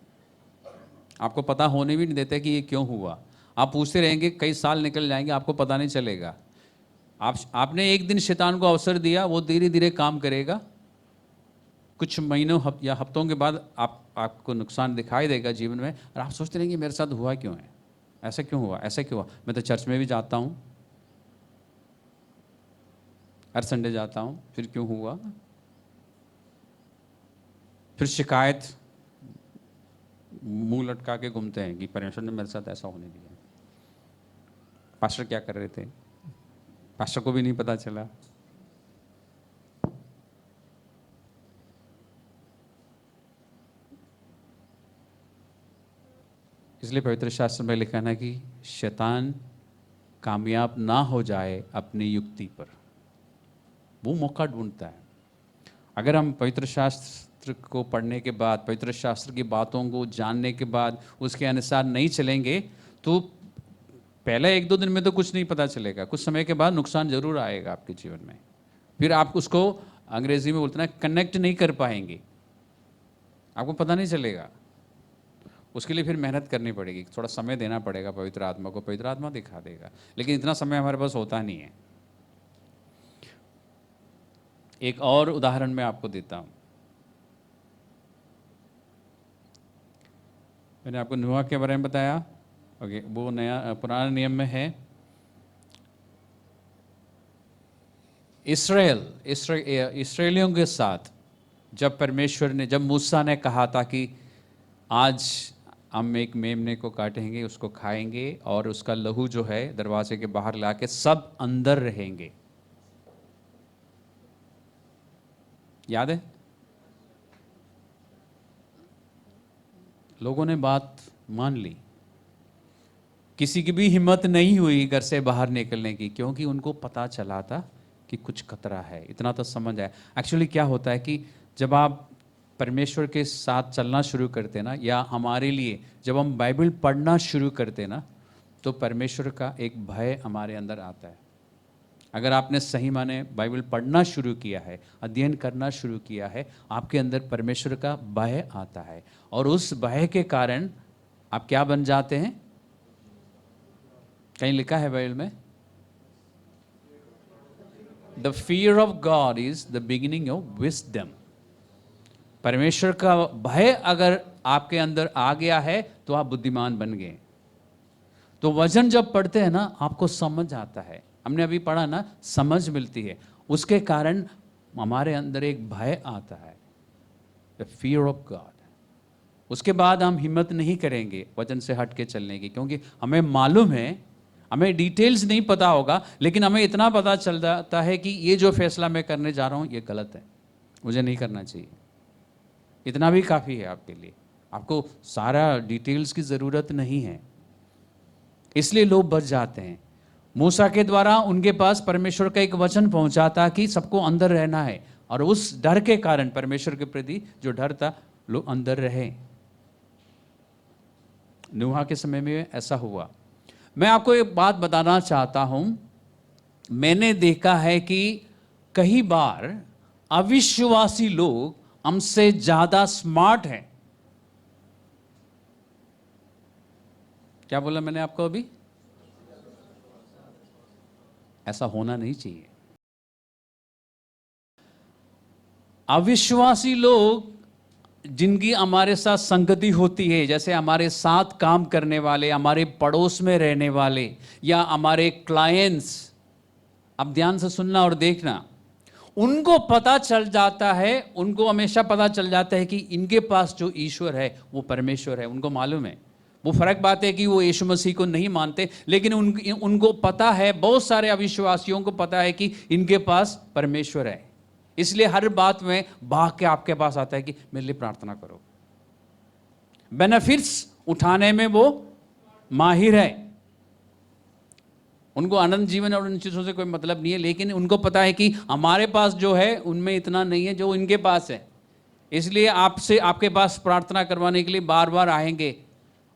आपको पता होने भी नहीं देता कि ये क्यों हुआ। आप पूछते रहेंगे, कई साल निकल जाएंगे, आपको पता नहीं चलेगा। आपने एक दिन शैतान को अवसर दिया, वो धीरे धीरे काम करेगा। कुछ महीनों या हफ्तों के बाद आपको नुकसान दिखाई देगा जीवन में, और आप सोचते रहेंगे मेरे साथ हुआ क्यों है, ऐसा क्यों हुआ, ऐसा क्यों हुआ। मैं तो चर्च में भी जाता हूँ, हर संडे जाता हूँ, फिर क्यों हुआ? फिर शिकायत मुंह लटका के घूमते हैं कि परमेश्वर ने मेरे साथ ऐसा होने दिया। पास्टर क्या कर रहे थे, पास्टर को भी नहीं पता चला। इसलिए पवित्र शास्त्र में लिखा है कि शैतान कामयाब ना हो जाए अपनी युक्ति पर, वो मौका ढूंढता है। अगर हम पवित्र शास्त्र को पढ़ने के बाद, पवित्र शास्त्र की बातों को जानने के बाद उसके अनुसार नहीं चलेंगे, तो पहले 1-2 दिन में तो कुछ नहीं पता चलेगा, कुछ समय के बाद नुकसान जरूर आएगा आपके जीवन में। फिर आप उसको, अंग्रेजी में बोलते हैं, कनेक्ट नहीं कर पाएंगे, आपको पता नहीं चलेगा। उसके लिए फिर मेहनत करनी पड़ेगी, थोड़ा समय देना पड़ेगा पवित्र आत्मा को, पवित्र आत्मा दिखा देगा। लेकिन इतना समय हमारे पास होता नहीं है। एक और उदाहरण मैं आपको देता हूं। मैंने आपको नूह के बारे में बताया, ओके, वो नया पुराने नियम में है। इसराइलियों के साथ जब मूसा ने कहा था कि आज हम एक मेमने को काटेंगे, उसको खाएंगे, और उसका लहू जो है दरवाजे के बाहर लाके सब अंदर रहेंगे, याद है? लोगों ने बात मान ली, किसी की भी हिम्मत नहीं हुई घर से बाहर निकलने की, क्योंकि उनको पता चला था कि कुछ खतरा है। इतना तो समझ आया। एक्चुअली क्या होता है कि जब आप परमेश्वर के साथ चलना शुरू करते ना, या हमारे लिए जब हम बाइबल पढ़ना शुरू करते ना, तो परमेश्वर का एक भय हमारे अंदर आता है। अगर आपने सही माने बाइबल पढ़ना शुरू किया है, अध्ययन करना शुरू किया है, आपके अंदर परमेश्वर का भय आता है, और उस भय के कारण आप क्या बन जाते हैं? कहीं लिखा है बाइबल में, the fear of God is the beginning of wisdom. परमेश्वर का भय अगर आपके अंदर आ गया है तो आप बुद्धिमान बन गए। तो वचन जब पढ़ते हैं ना, आपको समझ आता है। हमने अभी पढ़ा ना, समझ मिलती है, उसके कारण हमारे अंदर एक भय आता है, द फियर ऑफ गॉड। उसके बाद हम हिम्मत नहीं करेंगे वचन से हट के चलने की, क्योंकि हमें मालूम है, हमें डिटेल्स नहीं पता होगा, लेकिन हमें इतना पता चल जाता है कि ये जो फैसला मैं करने जा रहा हूँ ये गलत है, मुझे नहीं करना चाहिए। इतना भी काफ़ी है आपके लिए, आपको सारा डिटेल्स की ज़रूरत नहीं है। इसलिए लोग बच जाते हैं। मूसा के द्वारा उनके पास परमेश्वर का एक वचन पहुंचा था कि सबको अंदर रहना है, और उस डर के कारण, परमेश्वर के प्रति जो डर था, लोग अंदर रहे। नूहा के समय में ऐसा हुआ। मैं आपको एक बात बताना चाहता हूं, मैंने देखा है कि कई बार अविश्वासी लोग हमसे ज्यादा स्मार्ट हैं। क्या बोला मैंने आपको अभी? ऐसा होना नहीं चाहिए। अविश्वासी लोग जिनकी हमारे साथ संगति होती है, जैसे हमारे साथ काम करने वाले, हमारे पड़ोस में रहने वाले, या हमारे क्लाइंट्स, अब ध्यान से सुनना और देखना, उनको पता चल जाता है, उनको हमेशा पता चल जाता है कि इनके पास जो ईश्वर है वो परमेश्वर है। उनको मालूम है। वो फर्क बात है कि वो यीशु मसीह को नहीं मानते, लेकिन उनको पता है, बहुत सारे अविश्वासियों को पता है कि इनके पास परमेश्वर है। इसलिए हर बात में भाग के आपके पास आता है कि मेरे लिए प्रार्थना करो। बेनिफिट्स उठाने में वो माहिर है। उनको आनंद जीवन और उन चीज़ों से कोई मतलब नहीं है, लेकिन उनको पता है कि हमारे पास जो है उनमें इतना नहीं है जो इनके पास है। इसलिए आपसे, आपके पास प्रार्थना करवाने के लिए बार बार आएंगे,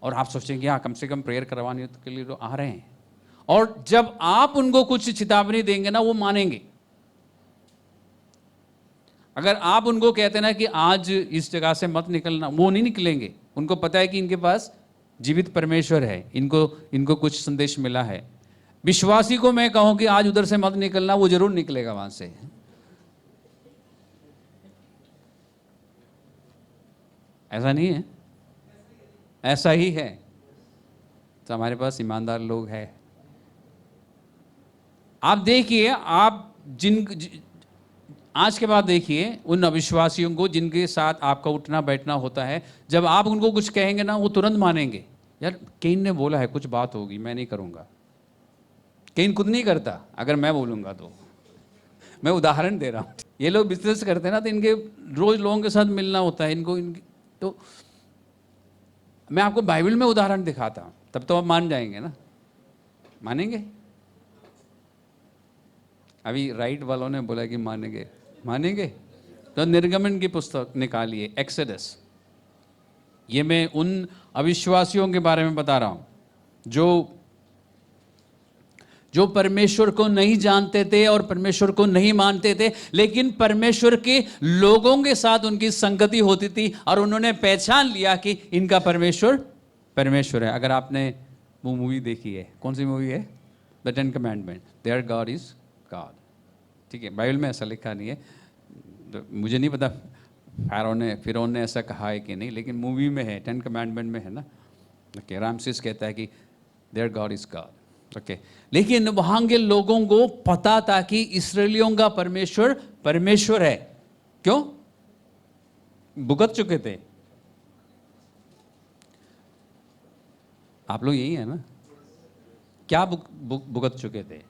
और आप सोचेंगे हाँ, कम से कम प्रेयर करवाने के लिए तो आ रहे हैं। और जब आप उनको कुछ चेतावनी देंगे ना, वो मानेंगे। अगर आप उनको कहते ना कि आज इस जगह से मत निकलना, वो नहीं निकलेंगे। उनको पता है कि इनके पास जीवित परमेश्वर है, इनको कुछ संदेश मिला है। विश्वासी को मैं कहूं कि आज उधर से मत निकलना, वो जरूर निकलेगा वहां से। ऐसा नहीं है? ऐसा ही है। तो हमारे पास ईमानदार लोग हैं। आप देखिए, आप आज के बाद देखिए उन अविश्वासियों को जिनके साथ आपका उठना बैठना होता है, जब आप उनको कुछ कहेंगे ना, वो तुरंत मानेंगे। यार केन ने बोला है, कुछ बात होगी, मैं नहीं करूंगा। केन खुद नहीं करता, अगर मैं बोलूंगा तो। मैं उदाहरण दे रहा हूँ। ये लोग बिजनेस करते हैं ना, तो इनके रोज लोगों के साथ मिलना होता है इनको, तो मैं आपको बाइबल में उदाहरण दिखाता हूँ, तब तो आप मान जाएंगे ना। मानेंगे? अभी राइट वालों ने बोला कि मानेंगे। मानेंगे तो निर्गमन की पुस्तक निकालिए, एक्सोडस। ये मैं उन अविश्वासियों के बारे में बता रहा हूँ जो परमेश्वर को नहीं जानते थे और परमेश्वर को नहीं मानते थे, लेकिन परमेश्वर के लोगों के साथ उनकी संगति होती थी, और उन्होंने पहचान लिया कि इनका परमेश्वर परमेश्वर है। अगर आपने वो मूवी देखी है, कौन सी मूवी है? The 10 commandment, their God is God. ठीक है, बाइबल में ऐसा लिखा नहीं है, तो मुझे नहीं पता फिरौन ने ऐसा कहा है कि नहीं, लेकिन मूवी में है, 10 कमांडमेंट में है ना। ओके, रामसेस कहता है कि their God is God. Okay, लेकिन वहां के लोगों को पता था कि इस्राएलियों का परमेश्वर परमेश्वर है। क्यों? भुगत चुके थे। आप लोग यही है ना? क्या भुगत चुके थे?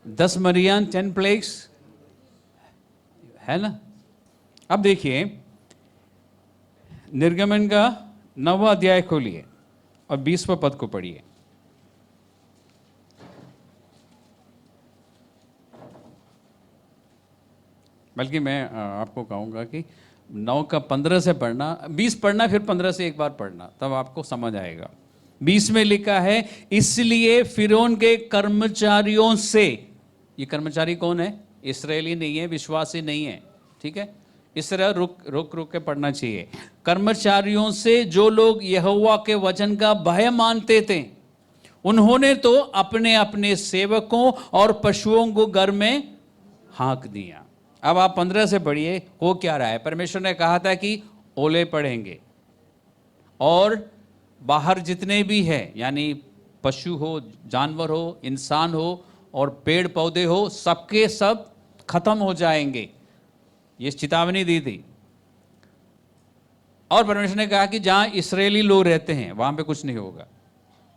10 मरियन, 10 प्लेग्स, है ना? अब देखिए, निर्गमन का 9वां अध्याय खोलिए और 20वां पद को पढ़िए। बल्कि मैं आपको कहूँगा कि 9 का 15 से पढ़ना, 20 पढ़ना, फिर 15 से एक बार पढ़ना, तब आपको समझ आएगा। 20 में लिखा है, इसलिए फिरौन के कर्मचारियों से, ये कर्मचारी कौन है? इस्राएली नहीं है, विश्वासी नहीं है, ठीक है? इस तरह रुक के पढ़ना चाहिए। कर्मचारियों से जो लोग यहोवा के वचन का भय मानते थे, उन्होंने तो अपने अपने सेवकों और पशुओं को घर में हाँक दिया। अब आप 15 से पढ़िए, हो क्या रहा है? परमेश्वर ने कहा था कि ओले पड़ेंगे और बाहर जितने भी है, यानी पशु हो, जानवर हो, इंसान हो और पेड़ पौधे हो, सबके सब खत्म हो जाएंगे। ये चेतावनी दी थी। और परमेश्वर ने कहा कि जहां इस्राएली लोग रहते हैं वहां पे कुछ नहीं होगा,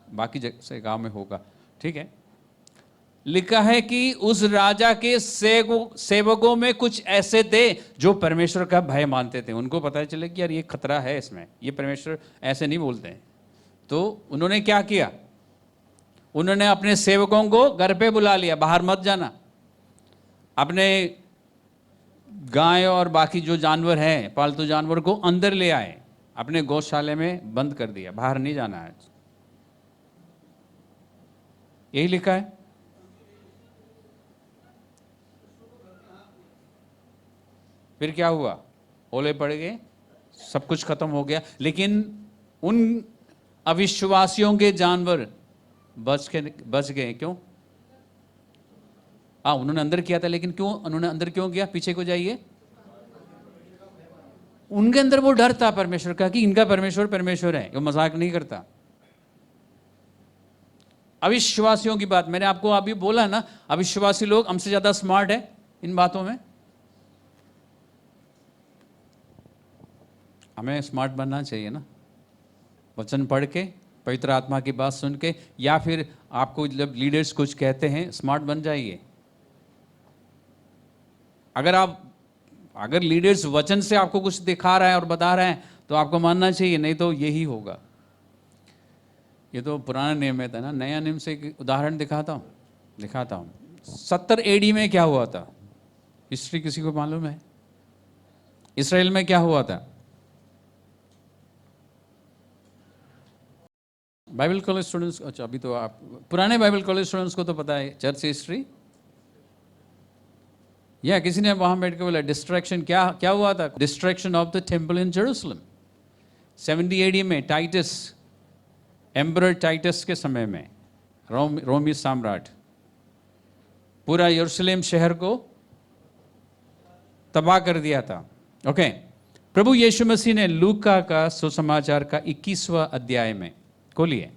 बाकी जैसे गांव में होगा, ठीक है? लिखा है कि उस राजा के सेवकों में कुछ ऐसे थे जो परमेश्वर का भय मानते थे। उनको पता चले कि यार ये खतरा है इसमें, ये परमेश्वर ऐसे नहीं बोलते हैं। तो उन्होंने क्या किया? उन्होंने अपने सेवकों को घर पे बुला लिया, बाहर मत जाना। अपने गाय और बाकी जो जानवर हैं, पालतू जानवर को अंदर ले आए, अपने गौशाले में बंद कर दिया, बाहर नहीं जाना है। यही लिखा है। फिर क्या हुआ? ओले पड़ गए, सब कुछ खत्म हो गया। लेकिन उन अविश्वासियों के जानवर बच गए। क्यों? उन्होंने अंदर किया था, लेकिन क्यों उन्होंने अंदर क्यों किया? पीछे को जाइए। उनके अंदर वो डर था परमेश्वर का कि इनका परमेश्वर परमेश्वर है, वो मजाक नहीं करता। अविश्वासियों की बात मैंने आपको अभी बोला ना, अविश्वासी लोग हमसे ज्यादा स्मार्ट है इन बातों में। हमें स्मार्ट बनना चाहिए ना, वचन पढ़ के, पवित्र आत्मा की बात सुन के, या फिर आपको जब लीडर्स कुछ कहते हैं स्मार्ट बन जाइए। अगर लीडर्स वचन से आपको कुछ दिखा रहा है और बता रहे हैं तो आपको मानना चाहिए, नहीं तो यही होगा। ये तो पुराना नियम में था ना, नया नियम से एक उदाहरण दिखाता हूँ। 70 AD में क्या हुआ था? हिस्ट्री किसी को मालूम है? इसराइल में क्या हुआ था? बाइबल कॉलेज स्टूडेंट्स, अच्छा अभी तो आप पुराने बाइबल कॉलेज स्टूडेंट्स को तो पता है चर्च हिस्ट्री। या किसी ने वहां बैठ के बोला डिस्ट्रैक्शन, क्या हुआ था? Distraction of the temple in Jerusalem 70 AD में, टाइटस, एम्परर टाइटस के समय में, रोमी सम्राट पूरा यरूशलेम शहर को तबाह कर दिया था। ओके, प्रभु यीशु मसीह ने लूका का सुसमाचार का 21वां अध्याय में खोलिए।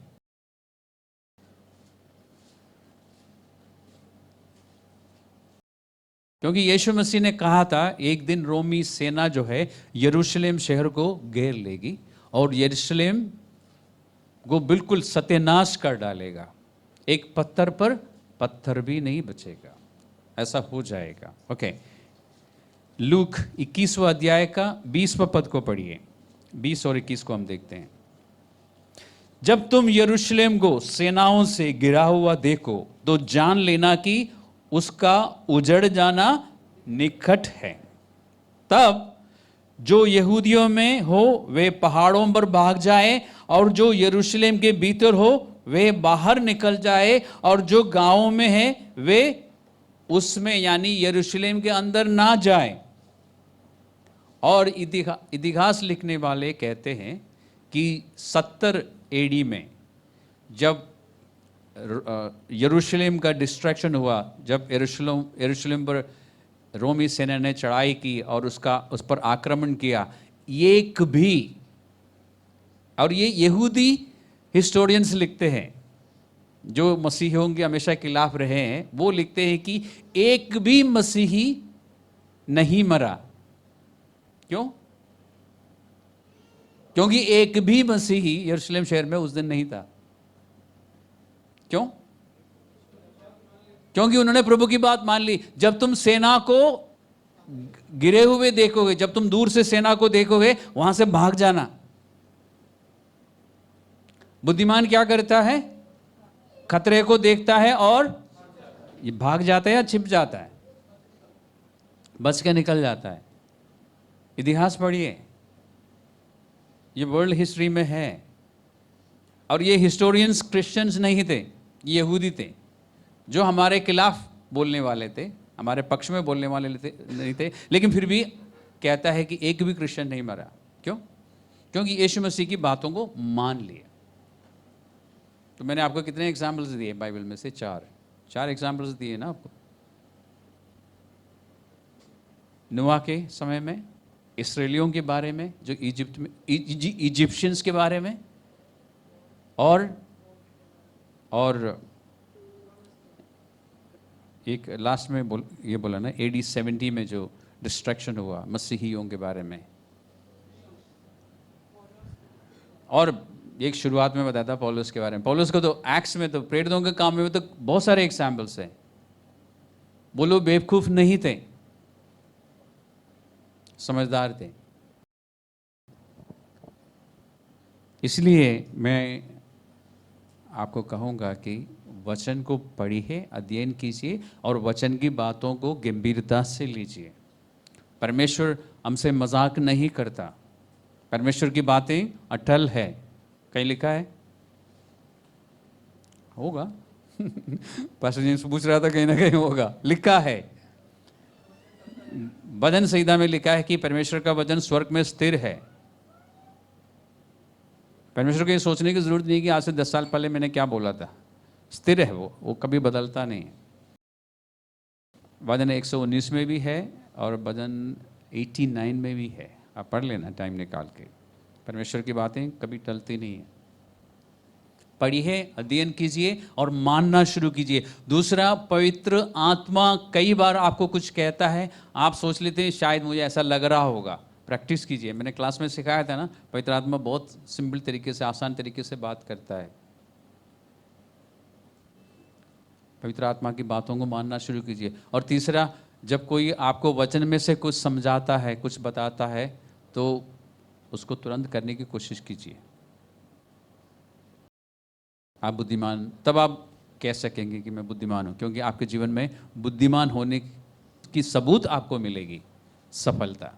क्योंकि यीशु मसीह ने कहा था एक दिन रोमी सेना जो है यरूशलेम शहर को घेर लेगी और यरूशलेम को बिल्कुल सत्यानाश कर डालेगा, एक पत्थर पर पत्थर भी नहीं बचेगा, ऐसा हो जाएगा। ओके, लूक 21वां अध्याय का 20वां पद को पढ़िए। 20 और 21 को हम देखते हैं। जब तुम यरूशलेम को सेनाओं से घिरा हुआ देखो तो जान लेना कि उसका उजड़ जाना निकट है। तब जो यहूदियों में हो वे पहाड़ों पर भाग जाए और जो यरूशलेम के भीतर हो वे बाहर निकल जाए और जो गांवों में है वे उसमें यानी यरूशलेम के अंदर ना जाए। और इतिहास लिखने वाले कहते हैं कि 70 AD में जब यरूशलेम का डिस्ट्रैक्शन हुआ, जब यरूशलेम पर रोमी सेना ने चढ़ाई की और उस पर आक्रमण किया, एक भी, और ये यहूदी हिस्टोरियंस लिखते हैं जो मसीहियों के हमेशा खिलाफ रहे हैं, वो लिखते हैं कि एक भी मसीही नहीं मरा। क्यों? क्योंकि एक भी मसीही यरूशलेम शहर में उस दिन नहीं था। क्यों? क्योंकि उन्होंने प्रभु की बात मान ली। जब तुम सेना को गिरे हुए देखोगे, जब तुम दूर से सेना को देखोगे वहां से भाग जाना। बुद्धिमान क्या करता है? खतरे को देखता है और ये भाग जाता है या छिप जाता है, बच के निकल जाता है। इतिहास पढ़िए, ये वर्ल्ड हिस्ट्री में है। और ये हिस्टोरियंस क्रिश्चियंस नहीं थे, यहूदी थे, जो हमारे खिलाफ बोलने वाले थे, हमारे पक्ष में बोलने वाले नहीं थे, लेकिन फिर भी कहता है कि एक भी क्रिश्चियन नहीं मरा। क्यों? क्योंकि यीशु मसीह की बातों को मान लिया। तो मैंने आपको कितने एग्जाम्पल्स दिए बाइबल में से? चार एग्जाम्पल्स दिए ना आपको। नूह के समय में, इसराइलियों के बारे में, जो इजिप्ट में, इजिप्शियंस के बारे में, और एक लास्ट में ये बोला ना, AD 70 में जो डिस्ट्रक्शन हुआ मसीहियों के बारे में। और एक शुरुआत में बताया था पौलुस के बारे में। पौलुस को तो एक्ट्स में, तो प्रेरितों के काम में तो बहुत सारे एग्जाम्पल्स हैं। वो लोग बेवकूफ नहीं थे, समझदार थे। इसलिए मैं आपको कहूँगा कि वचन को पढ़िए, अध्ययन कीजिए और वचन की बातों को गंभीरता से लीजिए। परमेश्वर हमसे मजाक नहीं करता, परमेश्वर की बातें अटल है। कहीं लिखा है होगा पास्टर जी से पूछ रहा था, कहीं ना कहीं होगा, लिखा है। वचन संहिता में लिखा है कि परमेश्वर का वचन स्वर्ग में स्थिर है। परमेश्वर को ये सोचने की जरूरत नहीं कि आज से 10 साल पहले मैंने क्या बोला था। स्थिर है वो कभी बदलता नहीं है। वचन 119 में भी है और वचन 89 में भी है, आप पढ़ लेना टाइम निकाल के। परमेश्वर की बातें कभी टलती नहीं है। पढ़िए, अध्ययन कीजिए और मानना शुरू कीजिए। दूसरा, पवित्र आत्मा कई बार आपको कुछ कहता है, आप सोच लेते हैं शायद मुझे ऐसा लग रहा होगा। प्रैक्टिस कीजिए। मैंने क्लास में सिखाया था ना, पवित्र आत्मा बहुत सिंपल तरीके से, आसान तरीके से बात करता है। पवित्र आत्मा की बातों को मानना शुरू कीजिए। और तीसरा, जब कोई आपको वचन में से कुछ समझाता है, कुछ बताता है, तो उसको तुरंत करने की कोशिश कीजिए। आप बुद्धिमान, तब आप कह सकेंगे कि मैं बुद्धिमान हूं, क्योंकि आपके जीवन में बुद्धिमान होने की सबूत आपको मिलेगी, सफलता।